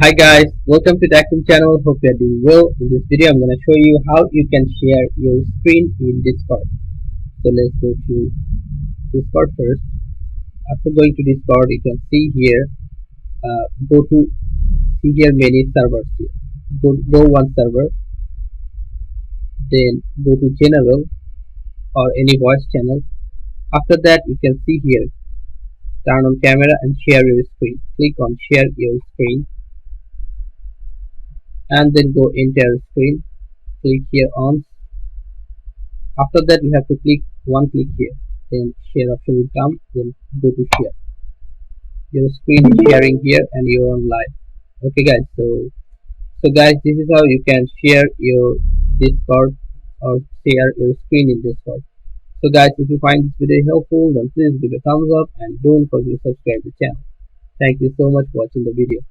Hi guys, welcome to the Active channel. Hope you are doing well. In this video, I'm going to show you how you can share your screen in Discord. So let's go to Discord first. After going to Discord, you can see here, go to see here many servers here. Go one server, then go to General or any voice channel. After that, you can see here, turn on camera and share your screen. Click on share your screen and then go entire screen. Click here on. After that, you have to click one click here, then share option will come, then go to share. Your screen is sharing here and you're on live. Okay guys, so guys, this is how you can share your Discord or share your screen in Discord. So guys, if you find this video helpful, then please give a thumbs up and don't forget to subscribe to the channel. Thank you so much for watching the video.